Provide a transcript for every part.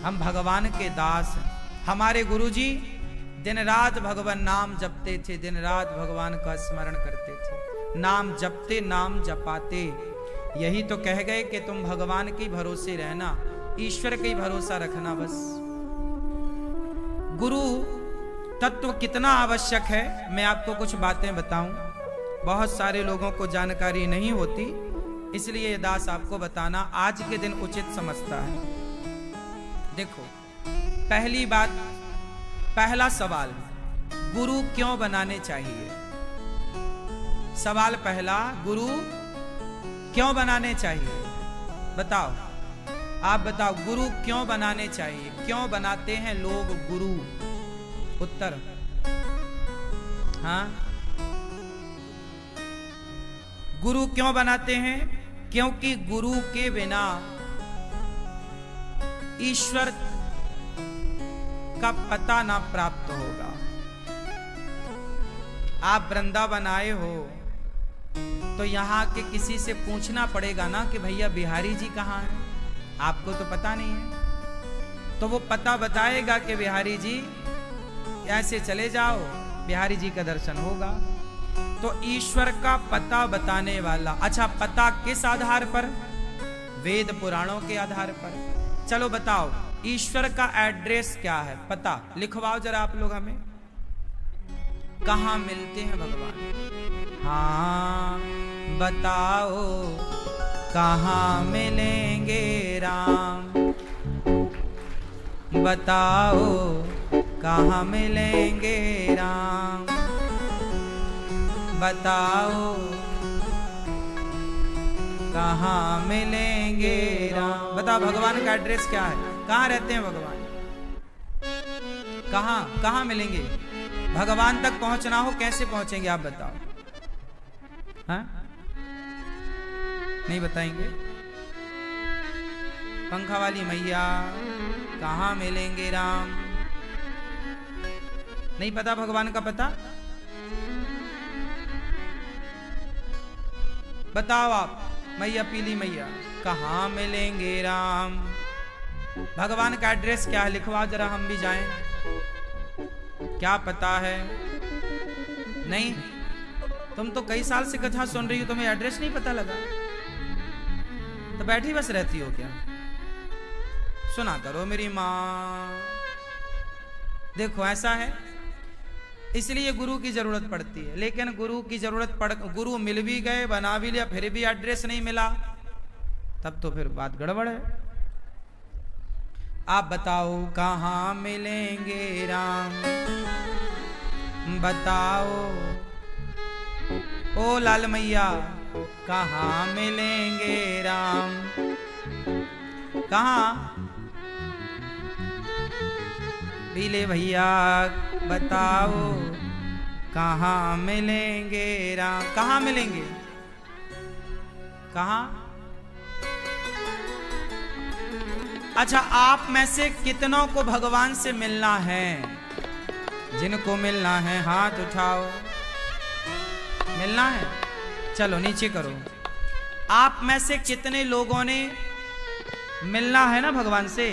हम भगवान के दास हैं। हमारे गुरुजी दिन रात भगवान नाम जपते थे, दिन रात भगवान का स्मरण करते थे, नाम जपते नाम जपाते। यही तो कह गए कि तुम भगवान के भरोसे रहना, ईश्वर के भरोसा रखना। बस गुरु तत्व कितना आवश्यक है, मैं आपको कुछ बातें बताऊं। बहुत सारे लोगों को जानकारी नहीं होती, इसलिए ये दास आपको बताना आज के दिन उचित समझता है। देखो, पहली बात, पहला सवाल, गुरु क्यों बनाने चाहिए? सवाल पहला, गुरु क्यों बनाने चाहिए? बताओ, आप बताओ, गुरु क्यों बनाने चाहिए? क्यों बनाते हैं लोग गुरु? उत्तर, हाँ, गुरु क्यों बनाते हैं? क्योंकि गुरु के बिना ईश्वर का पता ना प्राप्त होगा। आप वृंदावन आए हो तो यहां के किसी से पूछना पड़ेगा ना कि भैया बिहारी जी कहाँ हैं? आपको तो पता नहीं है, तो वो पता बताएगा कि बिहारी जी ऐसे चले जाओ, बिहारी जी का दर्शन होगा। तो ईश्वर का पता बताने वाला। अच्छा, पता किस आधार पर? वेद पुराणों के आधार पर। चलो बताओ, ईश्वर का एड्रेस क्या है? पता लिखवाओ जरा आप लोग हमें। कहाँ मिलते हैं भगवान? हाँ बताओ, कहाँ मिलेंगे राम? बताओ, कहाँ मिलेंगे राम? बताओ, कहाँ मिलेंगे राम? बताओ, भगवान का एड्रेस क्या है? कहाँ रहते हैं भगवान? कहाँ कहाँ मिलेंगे? भगवान तक पहुंचना हो, कैसे पहुंचेंगे आप बताओ? हाँ, नहीं बताएंगे? पंखा वाली मैया, कहाँ मिलेंगे राम? नहीं पता भगवान का पता? बताओ आप, मैया पीली मैया, कहाँ मिलेंगे राम? भगवान का एड्रेस क्या है? लिखवाओ जरा, हम भी जाएं। क्या पता है? नहीं, तुम तो कई साल से कथा सुन रही हो, तुम्हें एड्रेस नहीं पता लगा? तो बैठी बस रहती हो क्या? सुना करो मेरी माँ। देखो, ऐसा है, इसलिए गुरु की जरूरत पड़ती है। लेकिन गुरु की जरूरत पड़, गुरु मिल भी गए, बना भी लिया, फिर भी एड्रेस नहीं मिला, तब तो फिर बात गड़बड़ है। आप बताओ, कहाँ मिलेंगे राम? बताओ ओ लाल मैया, कहाँ मिलेंगे राम? कहाँ? पीले भैया बताओ, कहाँ मिलेंगे राम? कहाँ मिलेंगे? कहाँ? अच्छा, आप में से कितनों को भगवान से मिलना है? जिनको मिलना है हाथ उठाओ। मिलना है? चलो नीचे करो। आप में से कितने लोगों ने मिलना है ना भगवान से?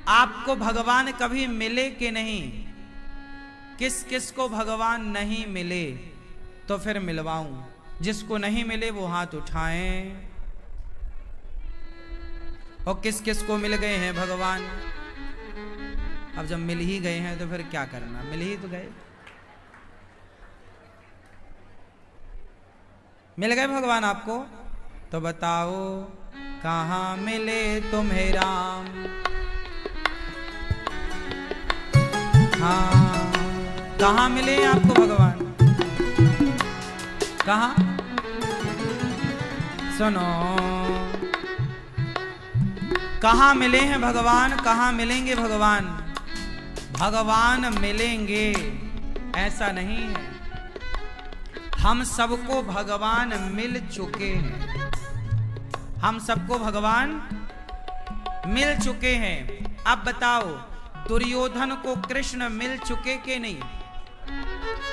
आपको भगवान कभी मिले कि नहीं? किस किस को भगवान नहीं मिले? तो फिर मिलवाऊं। जिसको नहीं मिले वो हाथ उठाएं। और किस किस को मिल गए हैं भगवान? अब जब मिल ही गए हैं तो फिर क्या करना, मिल ही तो गए। मिल गए भगवान आपको, तो बताओ, कहाँ मिले तुम्हें राम? हाँ, कहाँ मिले आपको भगवान? कहाँ? सुनो, कहाँ मिले हैं भगवान? कहाँ मिलेंगे भगवान? भगवान मिलेंगे ऐसा नहीं है, हम सबको भगवान मिल चुके हैं। हम सबको भगवान मिल चुके हैं। अब बताओ, दुर्योधन को कृष्ण मिल चुके कि नहीं?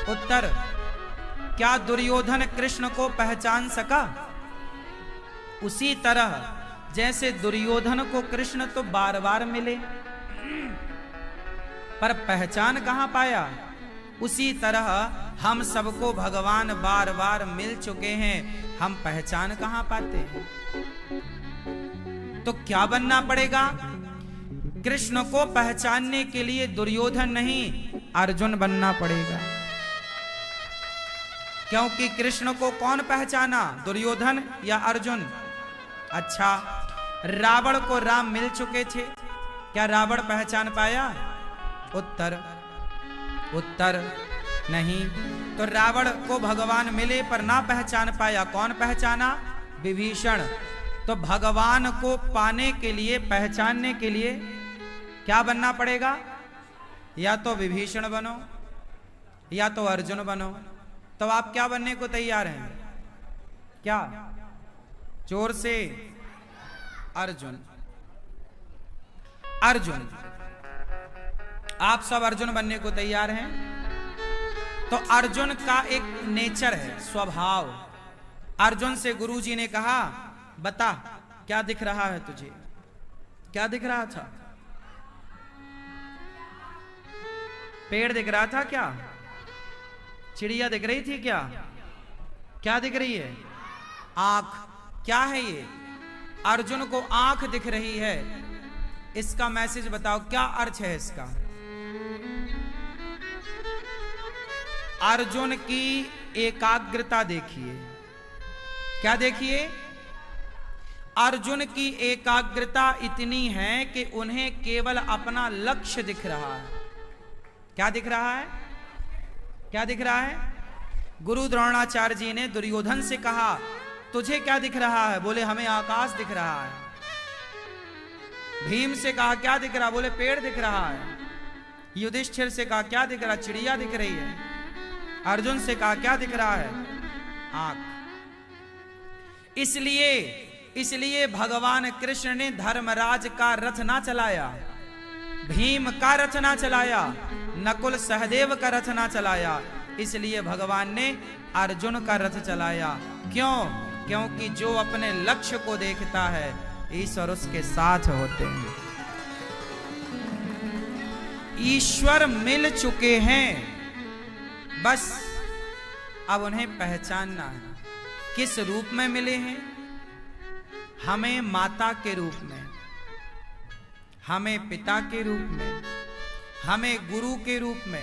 उत्तर, क्या दुर्योधन कृष्ण को पहचान सका? उसी तरह जैसे दुर्योधन को कृष्ण तो बार बार मिले पर पहचान कहां पाया, उसी तरह हम सबको भगवान बार बार मिल चुके हैं, हम पहचान कहां पाते हैं। तो क्या बनना पड़ेगा? कृष्ण को पहचानने के लिए दुर्योधन नहीं अर्जुन बनना पड़ेगा। क्योंकि कृष्ण को कौन पहचाना, दुर्योधन या अर्जुन? अच्छा, रावण को राम मिल चुके थे, क्या रावण पहचान पाया? उत्तर नहीं। तो रावण को भगवान मिले पर ना पहचान पाया, कौन पहचाना? विभीषण। तो भगवान को पाने के लिए, पहचानने के लिए क्या बनना पड़ेगा? या तो विभीषण बनो या तो अर्जुन बनो। तो आप क्या बनने को तैयार हैं? क्या? जोर से। अर्जुन। अर्जुन। आप सब अर्जुन बनने को तैयार हैं? तो अर्जुन का एक नेचर है, स्वभाव। अर्जुन से गुरुजी ने कहा, बता क्या दिख रहा है तुझे? क्या दिख रहा था? पेड़ दिख रहा था क्या? चिड़िया दिख रही थी क्या? क्या दिख रही है? आंख। क्या है ये? अर्जुन को आंख दिख रही है। इसका मैसेज बताओ, क्या अर्थ है इसका? अर्जुन की एकाग्रता देखिए। क्या देखिए? अर्जुन की एकाग्रता इतनी है कि उन्हें केवल अपना लक्ष्य दिख रहा है। क्या दिख रहा है? क्या दिख रहा है? गुरु द्रोणाचार्य जी ने दुर्योधन से कहा, तुझे क्या दिख रहा है? बोले हमें आकाश दिख रहा है। भीम से कहा, क्या दिख रहा? बोले पेड़ दिख रहा है। युधिष्ठिर से कहा, क्या दिख रहा? चिड़िया दिख रही है। अर्जुन से कहा, क्या दिख रहा है? आंख। इसलिए भगवान कृष्ण ने धर्मराज का रथ ना चलाया, भीम का रथ ना चलाया, नकुल सहदेव का रथ ना चलाया, इसलिए भगवान ने अर्जुन का रथ चलाया। क्यों? क्योंकि जो अपने लक्ष्य को देखता है ईश्वर उसके साथ होते हैं। ईश्वर मिल चुके हैं, बस अब उन्हें पहचानना है। किस रूप में मिले हैं? हमें माता के रूप में, हमें पिता के रूप में, हमें गुरु के रूप में।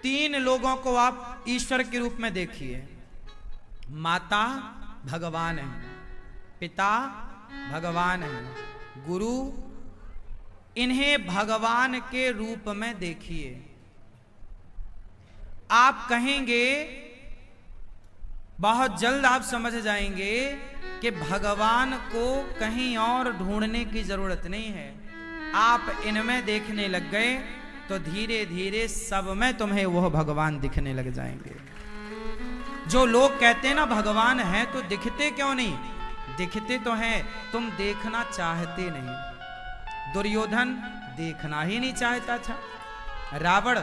तीन लोगों को आप ईश्वर के रूप में देखिए। माता भगवान है, पिता भगवान है, गुरु, इन्हें भगवान के रूप में देखिए। आप कहेंगे, बहुत जल्द आप समझ जाएंगे कि भगवान को कहीं और ढूंढने की जरूरत नहीं है। आप इनमें देखने लग गए तो धीरे धीरे सब में तुम्हें वह भगवान दिखने लग जाएंगे। जो लोग कहते हैं ना भगवान है तो दिखते क्यों नहीं? दिखते तो हैं, तुम देखना चाहते नहीं। दुर्योधन देखना ही नहीं चाहता था, रावण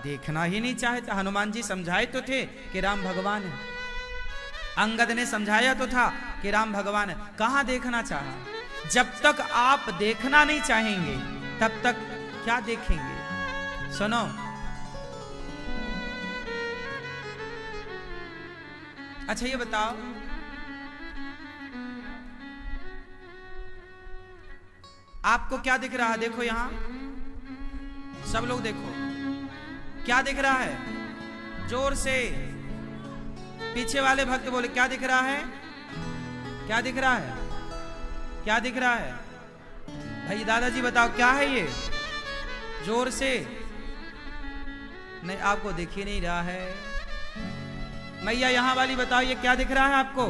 देखना ही नहीं चाहता। हनुमान जी समझाए तो थे कि राम भगवान है, अंगद ने समझाया तो था कि राम भगवान है, कहां देखना चाहा? जब तक आप देखना नहीं चाहेंगे तब तक क्या देखेंगे? सुनो, अच्छा ये बताओ, आपको क्या दिख रहा है? देखो यहां सब लोग देखो, क्या दिख रहा है? जोर से। पीछे वाले भक्त बोले, क्या दिख रहा है? क्या दिख रहा है? क्या दिख रहा है? भाई दादाजी बताओ, क्या है ये? जोर से। नहीं, आपको दिख ही नहीं रहा है। मैया यहां वाली बताओ, ये क्या दिख रहा है आपको?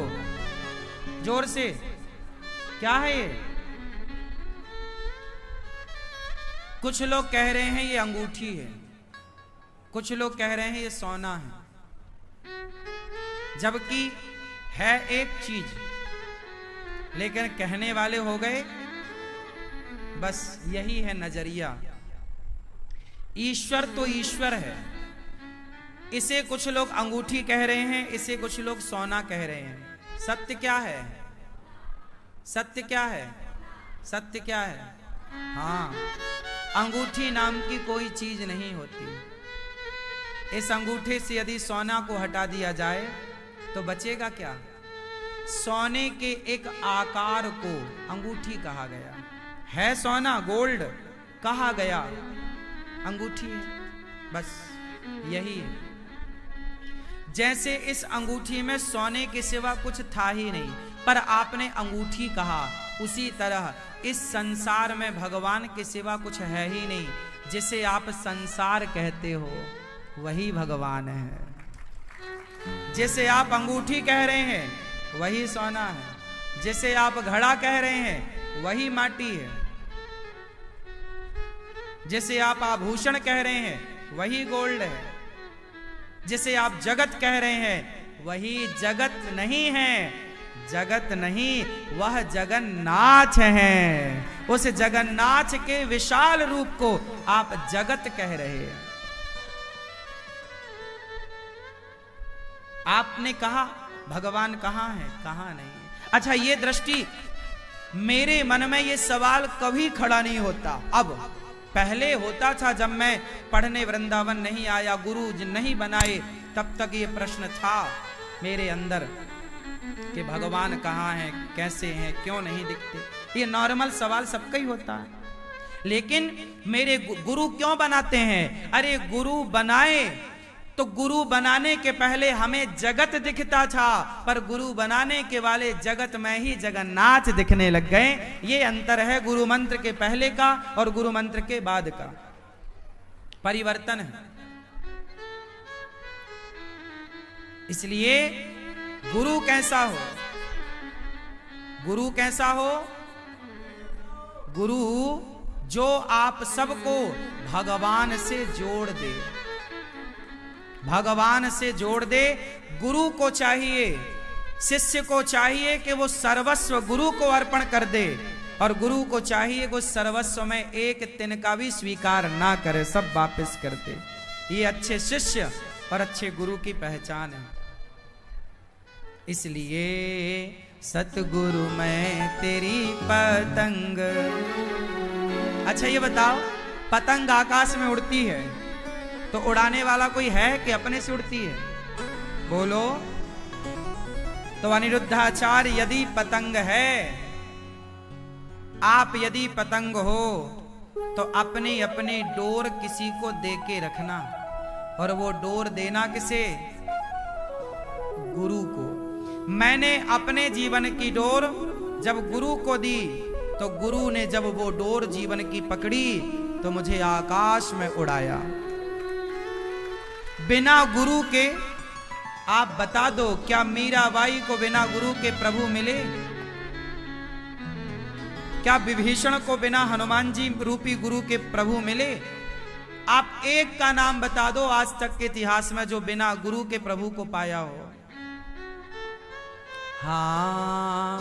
जोर से। क्या है ये? कुछ लोग कह रहे हैं ये अंगूठी है, कुछ लोग कह रहे हैं ये सोना है, जबकि है एक चीज, लेकिन कहने वाले हो गए बस यही है नजरिया। ईश्वर तो ईश्वर है, इसे कुछ लोग अंगूठी कह रहे हैं, इसे कुछ लोग सोना कह रहे हैं। सत्य क्या है? सत्य क्या है? सत्य क्या है? हाँ, अंगूठी नाम की कोई चीज नहीं होती। इस अंगूठे से यदि सोना को हटा दिया जाए तो बचेगा क्या? सोने के एक आकार को अंगूठी कहा गया है। सोना, गोल्ड कहा गया, अंगूठी है, बस यही है। जैसे इस अंगूठी में सोने के सिवा कुछ था ही नहीं, पर आपने अंगूठी कहा, उसी तरह इस संसार में भगवान के सिवा कुछ है ही नहीं। जिसे आप संसार कहते हो वही भगवान है। जिसे आप अंगूठी कह रहे हैं वही सोना है। जिसे आप घड़ा कह रहे हैं वही माटी है। जिसे आप आभूषण कह रहे हैं वही गोल्ड है। जिसे आप जगत कह रहे हैं वही जगत नहीं है। जगत नहीं, वह जगन्नाथ है। उस जगन्नाथ के विशाल रूप को आप जगत कह रहे हैं। आपने कहा भगवान कहाँ है? कहाँ नहीं। अच्छा, ये दृष्टि मेरे मन में ये सवाल कभी खड़ा नहीं होता। अब पहले होता था, जब मैं पढ़ने वृंदावन नहीं आया, गुरु नहीं बनाए, तब तक ये प्रश्न था मेरे अंदर कि भगवान कहाँ हैं, कैसे हैं, क्यों नहीं दिखते। ये नॉर्मल सवाल सबका ही होता है। लेकिन मेरे गुरु क्यों बनाते हैं? अरे गुरु बनाए तो गुरु बनाने के पहले हमें जगत दिखता था, पर गुरु बनाने के वाले जगत में ही जगन्नाथ दिखने लग गए। ये अंतर है गुरु मंत्र के पहले का और गुरु मंत्र के बाद का। परिवर्तन है। इसलिए गुरु कैसा हो? गुरु कैसा हो? गुरु जो आप सबको भगवान से जोड़ दे, भगवान से जोड़ दे। गुरु को चाहिए, शिष्य को चाहिए कि वो सर्वस्व गुरु को अर्पण कर दे, और गुरु को चाहिए कि सर्वस्व में एक तिनका भी स्वीकार ना करे, सब वापस कर दे। ये अच्छे शिष्य और अच्छे गुरु की पहचान है। इसलिए सतगुरु मैं तेरी पतंग। अच्छा ये बताओ, पतंग आकाश में उड़ती है तो उड़ाने वाला कोई है कि अपने से उड़ती है? बोलो। तो अनिरुद्धाचार्य यदि पतंग है, आप यदि पतंग हो, तो अपनी अपनी डोर किसी को दे के रखना, और वो डोर देना किसे? गुरु को। मैंने अपने जीवन की डोर जब गुरु को दी, तो गुरु ने जब वो डोर जीवन की पकड़ी तो मुझे आकाश में उड़ाया। बिना गुरु के आप बता दो, क्या मीराबाई को बिना गुरु के प्रभु मिले? क्या विभीषण को बिना हनुमान जी रूपी गुरु के प्रभु मिले? आप एक का नाम बता दो आज तक के इतिहास में जो बिना गुरु के प्रभु को पाया हो। हाँ,